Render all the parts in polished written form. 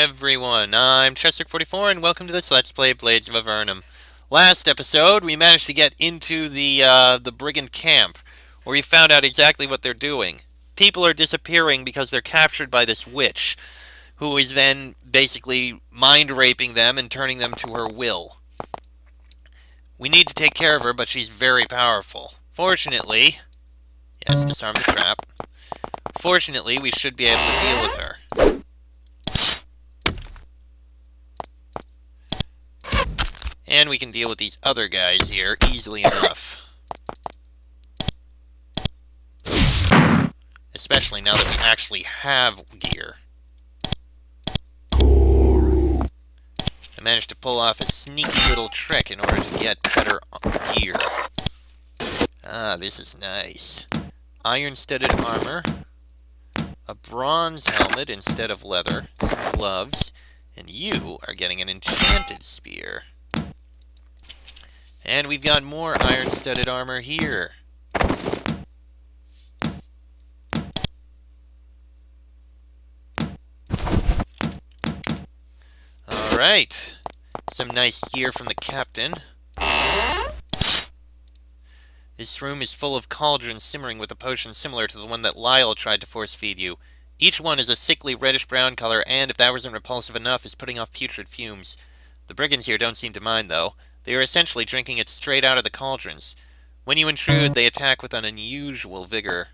everyone, I'm Chester44 and welcome to this Let's Play Blades of Avernum. Last episode, we managed to get into the brigand camp, where we found out exactly what they're doing. People are disappearing because they're captured by this witch, who is then basically mind-raping them and turning them to her will. We need to take care of her, but she's very powerful. Fortunately, yes, disarm the trap. Fortunately, we should be able to deal with her. And we can deal with these other guys here easily enough. Especially now that we actually have gear. I managed to pull off a sneaky little trick in order to get better gear. Ah, this is nice. Iron-studded armor. A bronze helmet instead of leather. Some gloves. And you are getting an enchanted spear. And we've got more iron-studded armor here. Alright. Some nice gear from the captain. This room is full of cauldrons simmering with a potion similar to the one that Lyle tried to force-feed you. Each one is a sickly reddish-brown color, and, if that wasn't repulsive enough, is putting off putrid fumes. The brigands here don't seem to mind, though. They are essentially drinking it straight out of the cauldrons. When you intrude, they attack with an unusual vigor.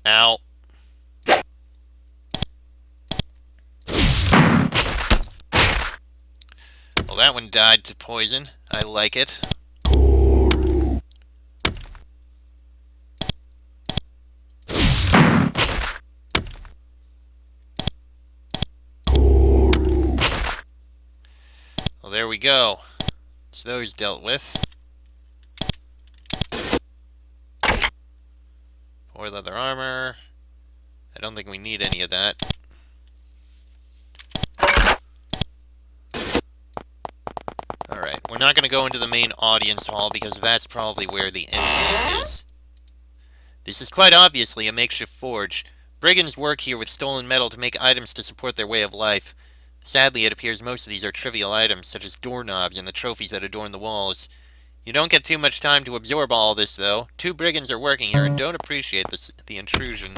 Ow. Well, that one died to poison. I like it. Well, there we go. So those dealt with. Or leather armor. I don't think we need any of that. Alright, we're not going to go into the main audience hall because that's probably where the end game is. This is quite obviously a makeshift forge. Brigands work here with stolen metal to make items to support their way of life. Sadly, it appears most of these are trivial items, such as doorknobs and the trophies that adorn the walls. You don't get too much time to absorb all this, though. 2 brigands are working here and don't appreciate the intrusion.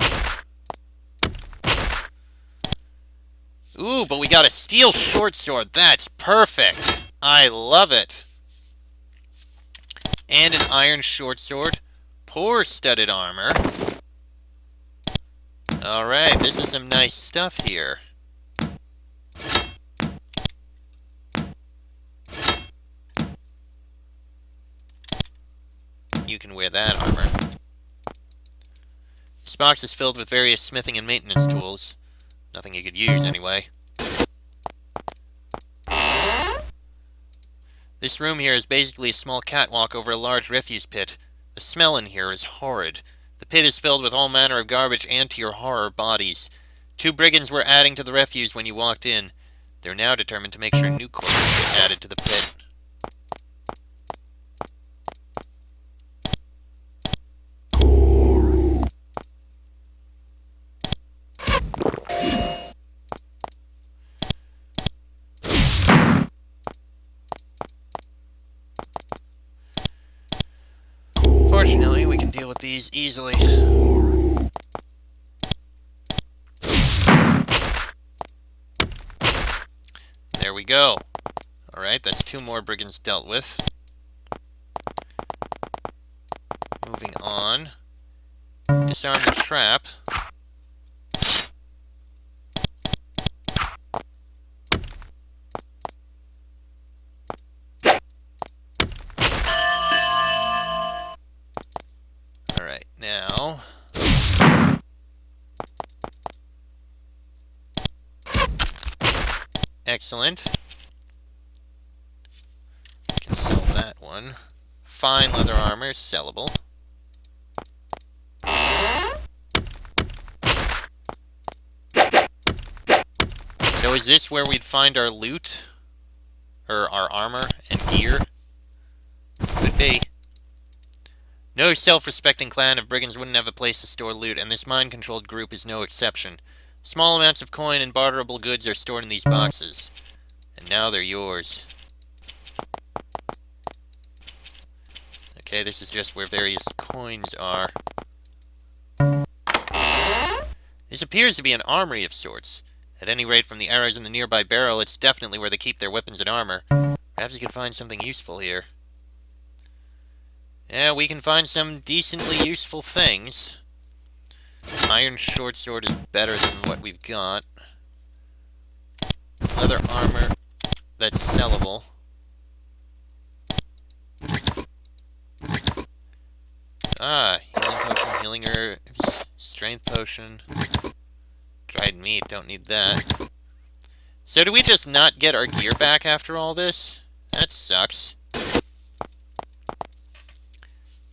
Ooh, but we got a steel short sword. That's perfect. I love it. And an iron short sword. Poor studded armor. Alright, this is some nice stuff here. You can wear that armor. This box is filled with various smithing and maintenance tools. Nothing you could use, anyway. This room here is basically a small catwalk over a large refuse pit. The smell in here is horrid. The pit is filled with all manner of garbage and, to your horror, bodies. 2 brigands were adding to the refuse when you walked in. They're now determined to make sure new corpses get added to the pit. Fortunately, we can deal with these easily. There we go. Alright, that's 2 more brigands dealt with. Moving on. Disarm the trap. Alright, now... Excellent. Can sell that one. Fine leather armor, sellable. So is this where we'd find our loot? Or our armor and gear? Could be. No self-respecting clan of brigands wouldn't have a place to store loot, and this mind-controlled group is no exception. Small amounts of coin and barterable goods are stored in these boxes. And now they're yours. Okay, this is just where various coins are. This appears to be an armory of sorts. At any rate, from the arrows in the nearby barrel, it's definitely where they keep their weapons and armor. Perhaps you can find something useful here. Yeah, we can find some decently useful things. Iron short sword is better than what we've got. Leather armor that's sellable. Ah, healing potion, healing herbs, strength potion. Dried meat, don't need that. So do we just not get our gear back after all this? That sucks.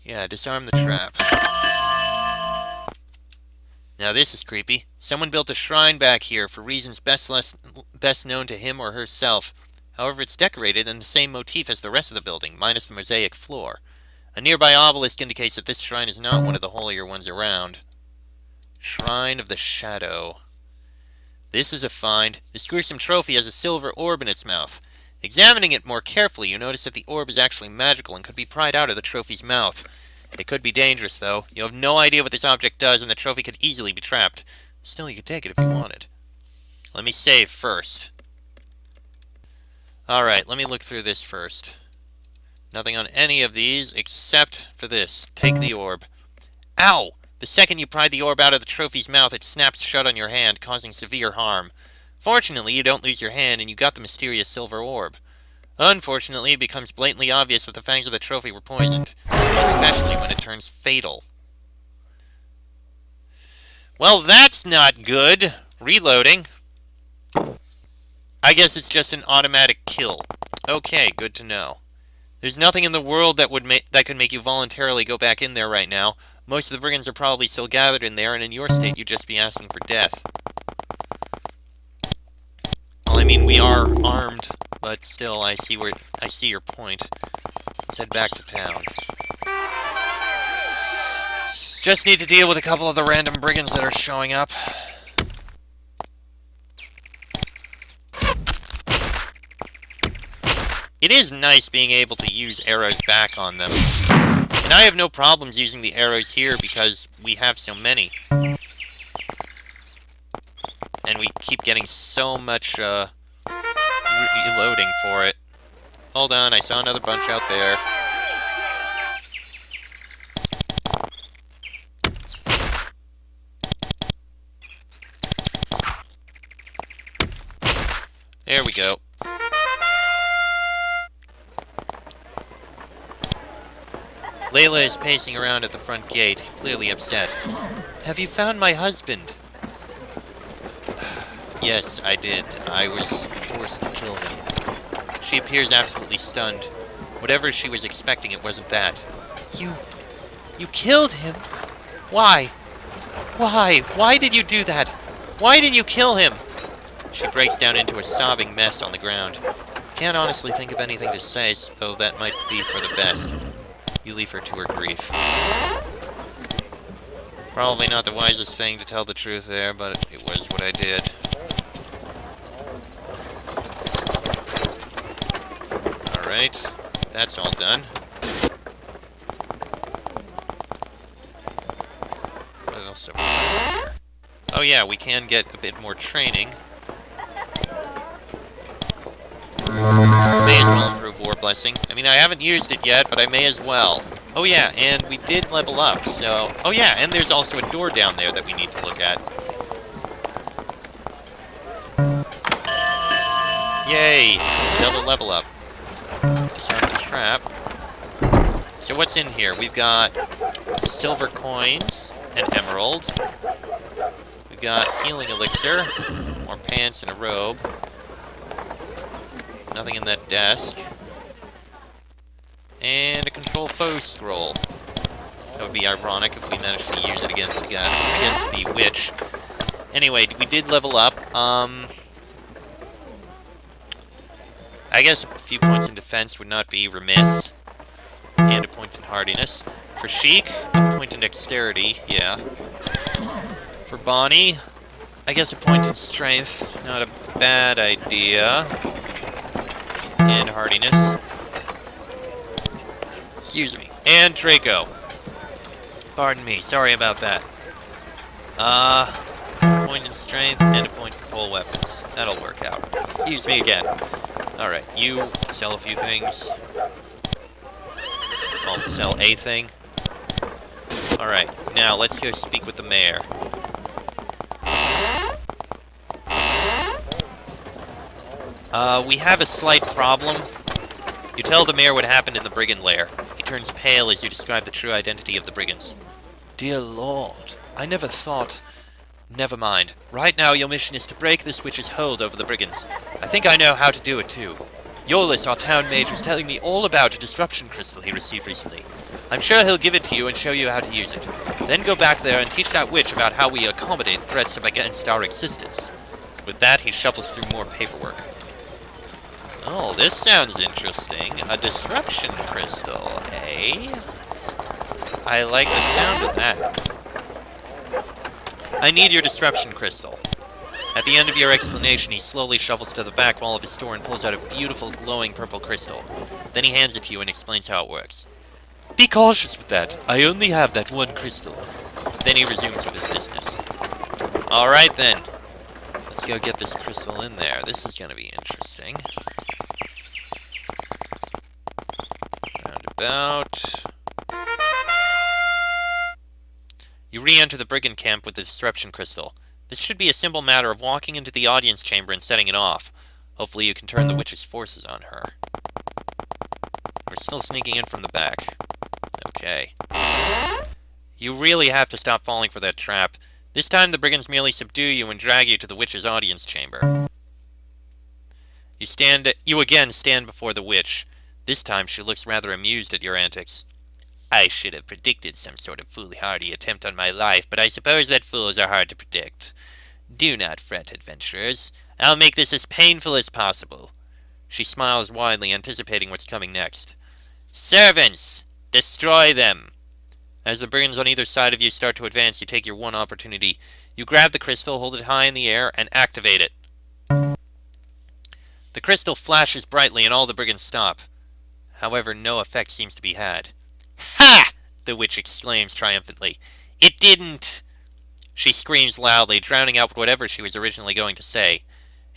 Yeah, disarm the trap. Now this is creepy. Someone built a shrine back here for reasons best known to him or herself. However, it's decorated in the same motif as the rest of the building, minus the mosaic floor. A nearby obelisk indicates that this shrine is not one of the holier ones around. Shrine of the Shadow. This is a find. This gruesome trophy has a silver orb in its mouth. Examining it more carefully, you notice that the orb is actually magical and could be pried out of the trophy's mouth. It could be dangerous, though. You have no idea what this object does, and the trophy could easily be trapped. Still, you could take it if you wanted. Let me save first. Alright, let me look through this first. Nothing on any of these except for this. Take the orb. Ow! The second you pry the orb out of the trophy's mouth, it snaps shut on your hand, causing severe harm. Fortunately, you don't lose your hand, and you got the mysterious silver orb. Unfortunately, it becomes blatantly obvious that the fangs of the trophy were poisoned, especially when it turns fatal. Well, that's not good. Reloading. I guess it's just an automatic kill. Okay, good to know. There's nothing in the world that could make you voluntarily go back in there right now. Most of the brigands are probably still gathered in there, and in your state, you'd just be asking for death. Well, I mean, we are armed, but still, I see your point. Let's head back to town. Just need to deal with a couple of the random brigands that are showing up. It is nice being able to use arrows back on them. And I have no problems using the arrows here because we have so many. And we keep getting so much reloading for it. Hold on, I saw another bunch out there. There we go. Layla is pacing around at the front gate, clearly upset. Have you found my husband? Yes, I did. I was forced to kill him. She appears absolutely stunned. Whatever she was expecting, it wasn't that. You killed him? Why? Why? Why did you do that? Why did you kill him? She breaks down into a sobbing mess on the ground. I can't honestly think of anything to say, though that might be for the best. You leave her to her grief. Probably not the wisest thing to tell the truth there, but it was what I did. Alright, that's all done. What else have we got here? Oh yeah, we can get a bit more training. May as well improve War Blessing. I mean, I haven't used it yet, but I may as well. Oh yeah, and we did level up, so... Oh yeah, and there's also a door down there that we need to look at. Yay! Another level up. Disarm the Trap. So what's in here? We've got silver coins, an emerald. We've got healing elixir, more pants and a robe. Nothing in that desk. And a control foe scroll. That would be ironic if we managed to use it against the witch. Anyway, we did level up. I guess a few points in defense would not be remiss. And a point in hardiness. For Sheik, a point in dexterity, yeah. For Bonnie, I guess a point in strength, not a bad idea. And hardiness. Excuse me. And Draco. Pardon me, sorry about that. A point in strength and a point in pole weapons. That'll work out. Excuse me again. Alright, you sell a few things. I'll sell a thing. Alright, now let's go speak with the mayor. We have a slight problem. You tell the mayor what happened in the brigand lair. He turns pale as you describe the true identity of the brigands. Dear Lord, I never thought... Never mind. Right now your mission is to break this witch's hold over the brigands. I think I know how to do it too. Yolis, our town mage, was telling me all about a disruption crystal he received recently. I'm sure he'll give it to you and show you how to use it. Then go back there and teach that witch about how we accommodate threats against our existence. With that, he shuffles through more paperwork. Oh, this sounds interesting. A disruption crystal, eh? I like the sound of that. I need your disruption crystal. At the end of your explanation, he slowly shuffles to the back wall of his store and pulls out a beautiful, glowing purple crystal. Then he hands it to you and explains how it works. Be cautious with that. I only have that one crystal. Then he resumes with his business. Alright then. Let's go get this crystal in there. This is going to be interesting. Roundabout. You re-enter the brigand camp with the disruption crystal. This should be a simple matter of walking into the audience chamber and setting it off. Hopefully you can turn the witch's forces on her. We're still sneaking in from the back. Okay. You really have to stop falling for that trap. This time the brigands merely subdue you and drag you to the witch's audience chamber. You again stand before the witch. This time she looks rather amused at your antics. I should have predicted some sort of foolhardy attempt on my life, but I suppose that fools are hard to predict. Do not fret, adventurers. I'll make this as painful as possible. She smiles widely, anticipating what's coming next. Servants! Destroy them! As the brigands on either side of you start to advance, you take your one opportunity. You grab the crystal, hold it high in the air, and activate it. The crystal flashes brightly and all the brigands stop. However, no effect seems to be had. Ha! The witch exclaims triumphantly. It didn't! She screams loudly, drowning out whatever she was originally going to say.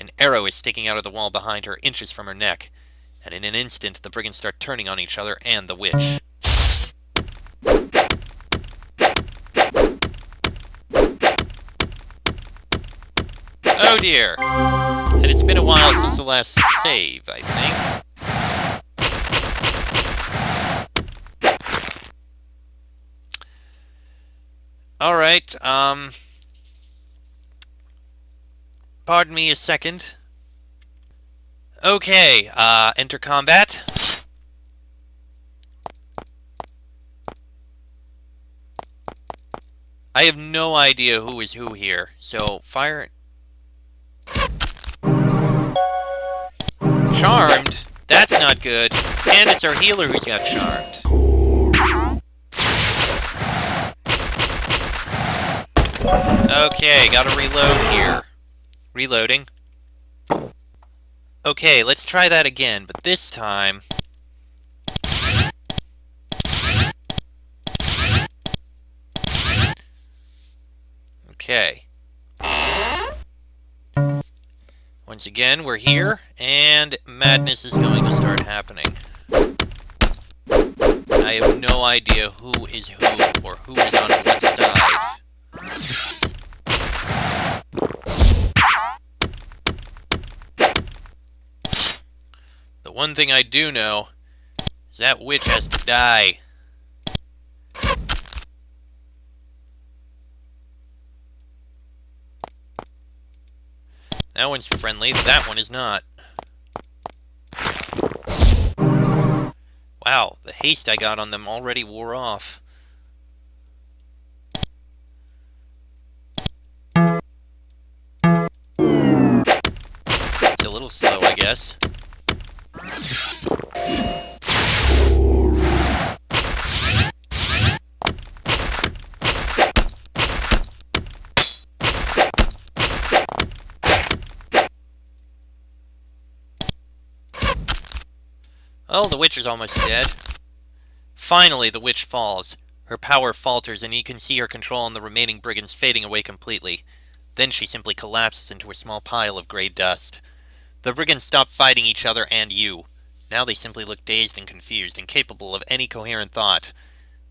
An arrow is sticking out of the wall behind her, inches from her neck. And in an instant, the brigands start turning on each other and the witch. Oh dear! And it's been a while since the last save, I think. Alright, pardon me a second. Okay, enter combat. I have no idea who is who here, so fire... Charmed? That's not good. And it's our healer who's got charmed. Okay, gotta reload here. Reloading. Okay, let's try that again, but this time... Okay. Once again, we're here, and madness is going to start happening. I have no idea who is who, or who is on what side. The one thing I do know is that witch has to die. That one's friendly, that one is not. Wow, the haste I got on them already wore off. It's a little slow, I guess. Oh, the witch is almost dead. Finally, the witch falls. Her power falters, and you can see her control on the remaining brigands fading away completely. Then she simply collapses into a small pile of gray dust. The brigands stop fighting each other and you. Now they simply look dazed and confused, incapable of any coherent thought.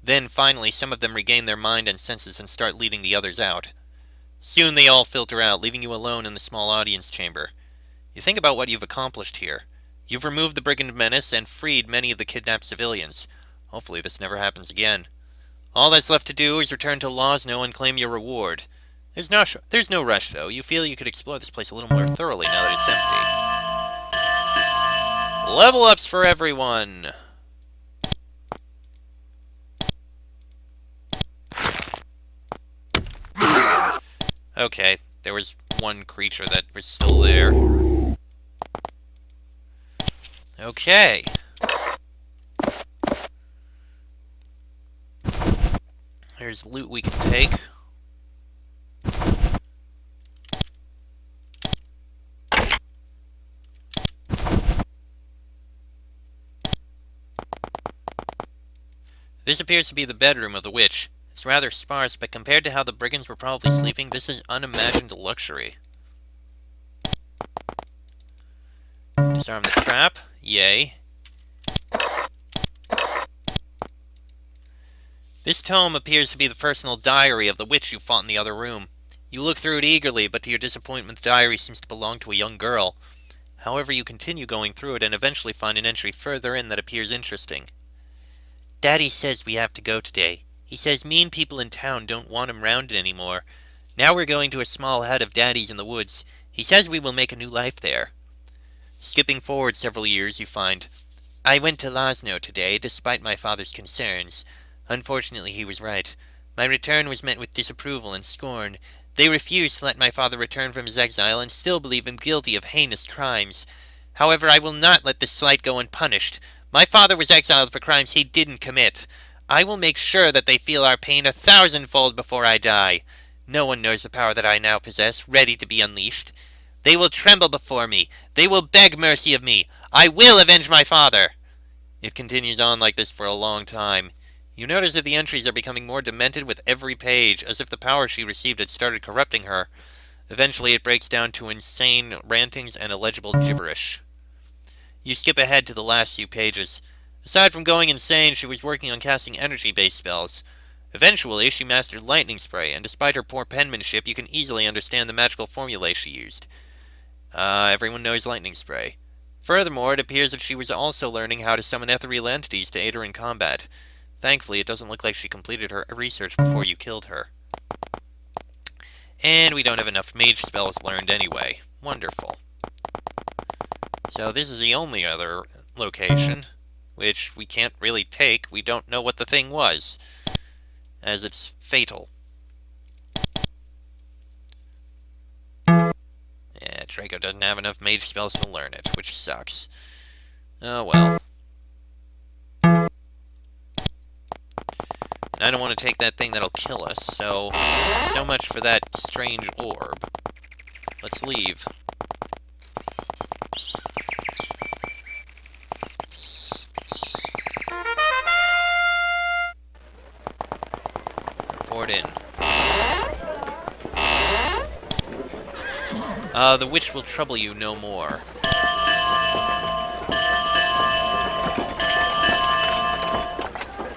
Then, finally, some of them regain their mind and senses and start leading the others out. Soon they all filter out, leaving you alone in the small audience chamber. You think about what you've accomplished here. You've removed the brigand menace and freed many of the kidnapped civilians. Hopefully this never happens again. All that's left to do is return to Losno and claim your reward. There's no rush, though. You feel you could explore this place a little more thoroughly now that it's empty. Level ups for everyone! Okay, there was one creature that was still there. Okay. There's loot we can take. This appears to be the bedroom of the witch. It's rather sparse, but compared to how the brigands were probably sleeping, this is unimagined luxury. Disarm the Trap. Yay. This tome appears to be the personal diary of the witch you fought in the other room. You look through it eagerly, but to your disappointment the diary seems to belong to a young girl. However, you continue going through it and eventually find an entry further in that appears interesting. Daddy says we have to go today. He says mean people in town don't want him round anymore. Now we're going to a small hut of Daddy's in the woods. He says we will make a new life there. Skipping forward several years, you find, I went to Losno today, despite my father's concerns. Unfortunately, he was right. My return was met with disapproval and scorn. They refused to let my father return from his exile and still believe him guilty of heinous crimes. However, I will not let this slight go unpunished. My father was exiled for crimes he didn't commit. I will make sure that they feel our pain 1,000-fold before I die. No one knows the power that I now possess, ready to be unleashed. They will tremble before me. They will beg mercy of me. I will avenge my father. It continues on like this for a long time. You notice that the entries are becoming more demented with every page, as if the power she received had started corrupting her. Eventually it breaks down to insane rantings and illegible gibberish. You skip ahead to the last few pages. Aside from going insane, she was working on casting energy-based spells. Eventually, she mastered lightning spray, and despite her poor penmanship, you can easily understand the magical formulae she used. Everyone knows lightning spray. Furthermore, it appears that she was also learning how to summon ethereal entities to aid her in combat. Thankfully, it doesn't look like she completed her research before you killed her. And we don't have enough mage spells learned anyway. Wonderful. So this is the only other location, which we can't really take. We don't know what the thing was, as it's fatal. Yeah, Draco doesn't have enough mage spells to learn it, which sucks. Oh well. And I don't want to take that thing that'll kill us, so much for that strange orb. Let's leave. Report in. The witch will trouble you no more.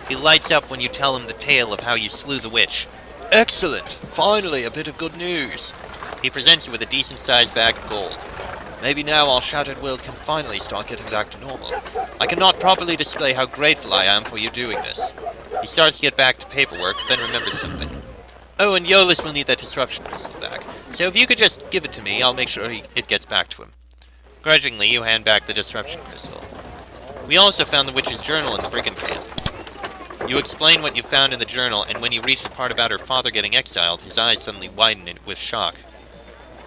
He lights up when you tell him the tale of how you slew the witch. Excellent! Finally, a bit of good news. He presents you with a decent-sized bag of gold. Maybe now our shattered world can finally start getting back to normal. I cannot properly display how grateful I am for you doing this. He starts to get back to paperwork, then remembers something. Oh, and Yolis will need that disruption crystal back. So if you could just give it to me, I'll make sure it gets back to him. Grudgingly, you hand back the disruption crystal. We also found the witch's journal in the brigand camp. You explain what you found in the journal, and when you reach the part about her father getting exiled, his eyes suddenly widen with shock.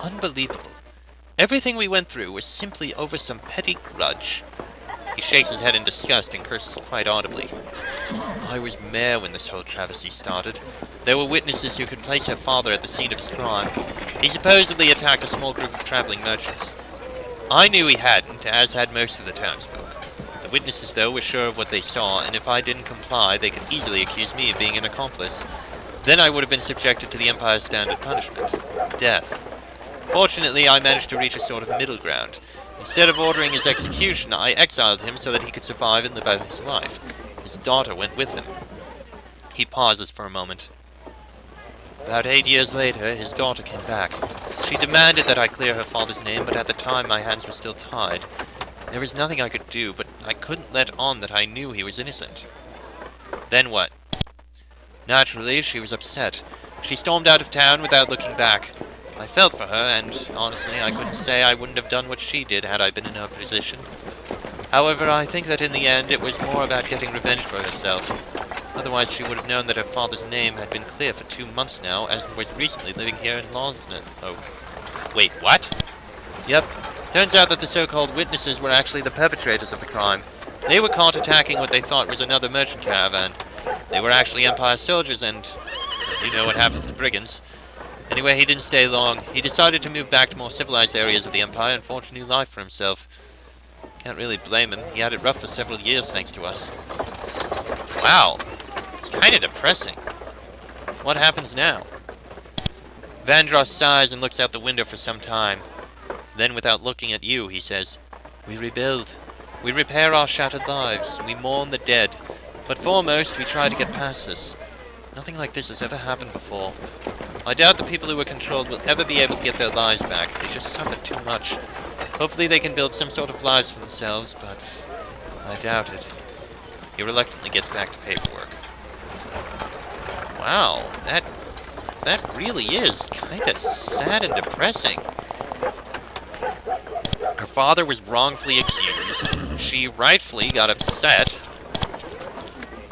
Unbelievable. Everything we went through was simply over some petty grudge. He shakes his head in disgust and curses quite audibly. I was mayor when this whole travesty started. There were witnesses who could place her father at the scene of his crime. He supposedly attacked a small group of traveling merchants. I knew he hadn't, as had most of the townsfolk. The witnesses, though, were sure of what they saw, and if I didn't comply, they could easily accuse me of being an accomplice. Then I would have been subjected to the Empire's standard punishment, death. Fortunately, I managed to reach a sort of middle ground. Instead of ordering his execution, I exiled him so that he could survive and live out his life. His daughter went with him. He pauses for a moment. About 8 years later, his daughter came back. She demanded that I clear her father's name, but at the time my hands were still tied. There was nothing I could do, but I couldn't let on that I knew he was innocent. Then what? Naturally, she was upset. She stormed out of town without looking back. I felt for her, and honestly, I couldn't say I wouldn't have done what she did had I been in her position. However, I think that in the end, it was more about getting revenge for herself. Otherwise, she would have known that her father's name had been clear for 2 months now, as was recently living here in Lawsnet. Oh. Wait, what? Yep. Turns out that the so-called witnesses were actually the perpetrators of the crime. They were caught attacking what they thought was another merchant caravan. They were actually Empire soldiers, and you know what happens to brigands. Anyway, he didn't stay long. He decided to move back to more civilized areas of the Empire and forge a new life for himself. Can't really blame him. He had it rough for several years thanks to us. Wow. It's kind of depressing. What happens now? Vandross sighs and looks out the window for some time. Then, without looking at you, he says, "We rebuild. We repair our shattered lives. We mourn the dead. But foremost, we try to get past this. Nothing like this has ever happened before. I doubt the people who were controlled will ever be able to get their lives back. They just suffered too much. Hopefully they can build some sort of lives for themselves, but I doubt it." He reluctantly gets back to paperwork. Wow, that really is kind of sad and depressing. Her father was wrongfully accused. She rightfully got upset.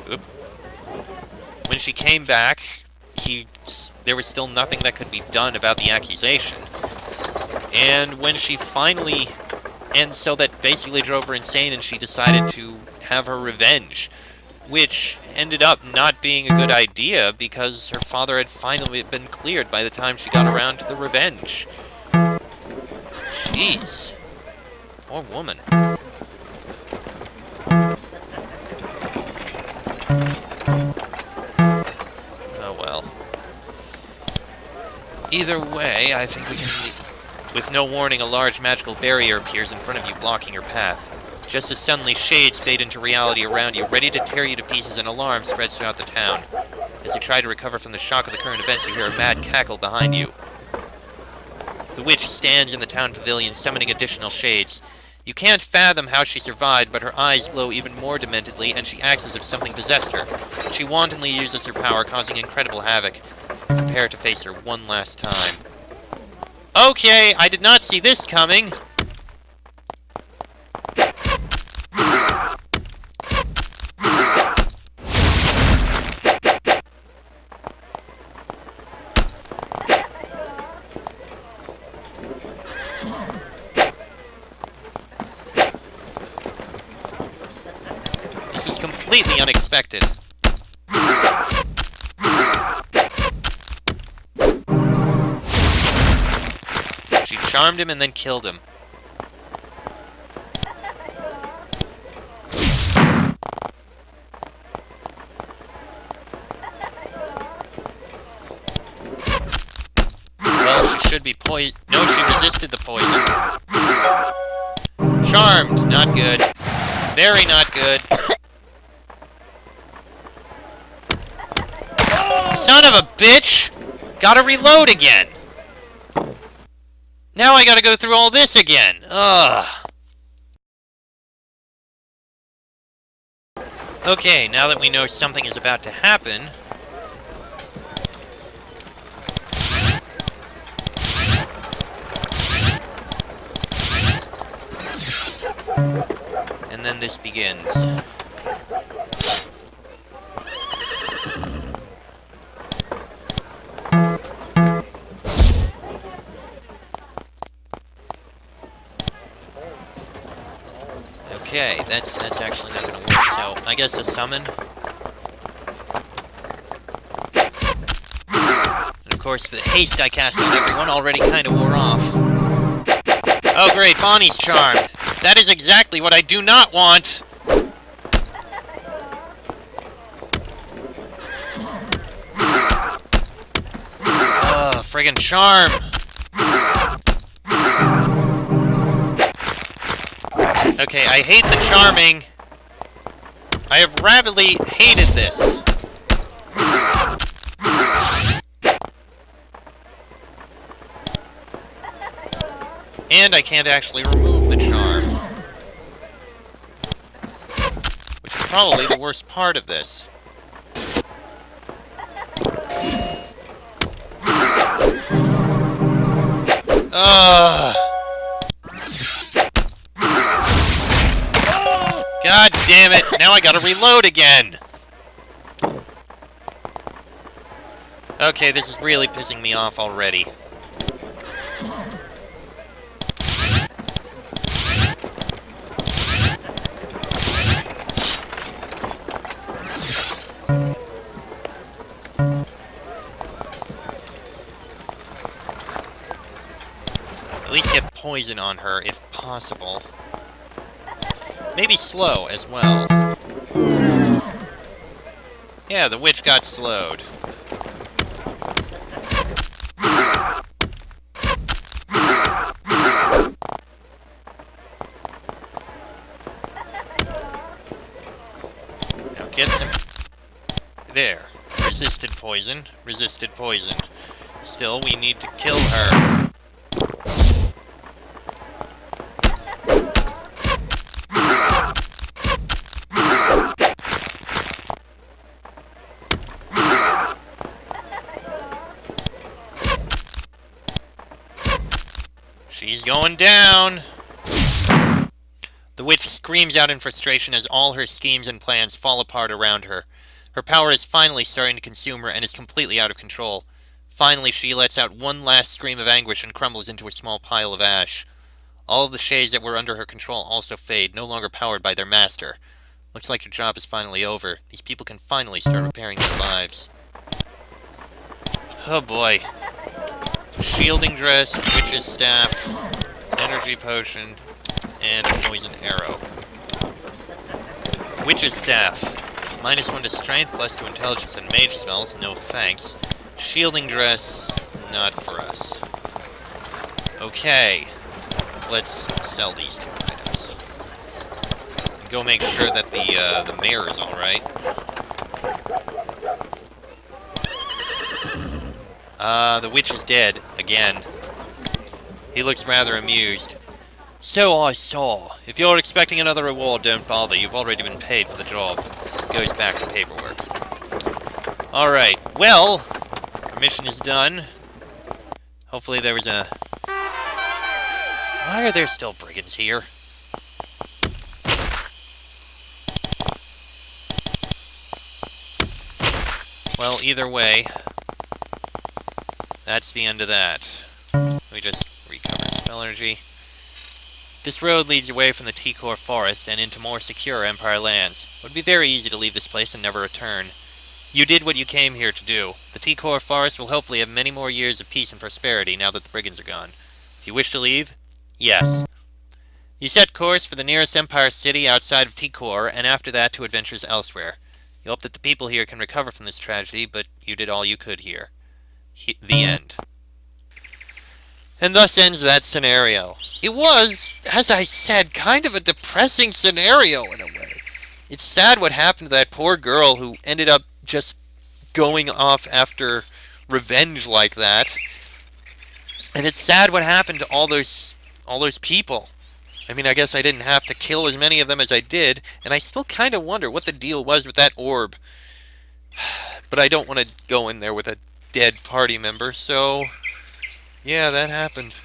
Oop. When she came back, there was still nothing that could be done about the accusation. And when she finally... And so that basically drove her insane, and she decided to have her revenge. Which ended up not being a good idea, because her father had finally been cleared by the time she got around to the revenge. Jeez. Poor woman. Oh well. Either way, I think we can leave. With no warning, a large magical barrier appears in front of you, blocking your path. Just as suddenly, shades fade into reality around you, ready to tear you to pieces. An alarm spreads throughout the town. As you try to recover from the shock of the current events, you hear a mad cackle behind you. The witch stands in the town pavilion, summoning additional shades. You can't fathom how she survived, but her eyes glow even more dementedly, and she acts as if something possessed her. She wantonly uses her power, causing incredible havoc. Prepare to face her one last time. Okay, I did not see this coming. This is completely unexpected. She charmed him and then killed him. Well, she should be poisoned. No, she resisted the poison. Charmed. Not good. Very not good. Son of a bitch! Gotta reload again! Now I gotta go through all this again! Ugh! Okay, now that we know something is about to happen... And then this begins. Okay, that's actually not gonna work, so I guess a summon. And of course the haste I cast on everyone already kinda wore off. Oh great, Bonnie's charmed. That is exactly what I do not want! friggin' charm! Okay, I hate the charming. I have rapidly hated this. And I can't actually remove the charm. Which is probably the worst part of this. God damn it! Now I gotta reload again! Okay, this is really pissing me off already. At least get poison on her, if possible. Maybe slow, as well. Yeah, the witch got slowed. Now get some... There. Resisted poison. Resisted poison. Still, we need to kill her. She's going down! The witch screams out in frustration as all her schemes and plans fall apart around her. Her power is finally starting to consume her and is completely out of control. Finally, she lets out one last scream of anguish and crumbles into a small pile of ash. All of the shades that were under her control also fade, no longer powered by their master. Looks like your job is finally over. These people can finally start repairing their lives. Oh boy. Shielding dress, witch's staff, energy potion, and a poison arrow. Witch's staff. -1 to strength, +2 intelligence and mage spells, no thanks. Shielding dress, not for us. Okay. Let's sell these two items. And go make sure that the mayor is alright. The witch is dead, again. He looks rather amused. So I saw. If you're expecting another reward, don't bother. You've already been paid for the job. Goes back to paperwork. Alright, well, our mission is done. Hopefully there was a... Why are there still brigands here? Well, either way, that's the end of that. We just recovered spell energy. This road leads away from the T-Core forest and into more secure Empire lands. It would be very easy to leave this place and never return. You did what you came here to do. The T-Core forest will hopefully have many more years of peace and prosperity now that the brigands are gone. If you wish to leave, yes. You set course for the nearest Empire city outside of T-Core, and after that to adventures elsewhere. You hope that the people here can recover from this tragedy, but you did all you could here. The end. And thus ends that scenario. It was, as I said, kind of a depressing scenario in a way. It's sad what happened to that poor girl who ended up just going off after revenge like that. And it's sad what happened to all those people. I mean, I guess I didn't have to kill as many of them as I did, and I still kind of wonder what the deal was with that orb. But I don't want to go in there with a dead party member, so... yeah, that happened.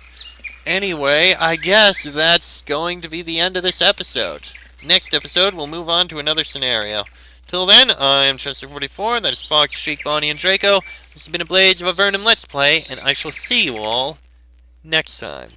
Anyway, I guess that's going to be the end of this episode. Next episode, we'll move on to another scenario. Till then, I'm Chester44, that is Fox, Sheik, Bonnie, and Draco. This has been a Blades of Avernum Let's Play, and I shall see you all next time.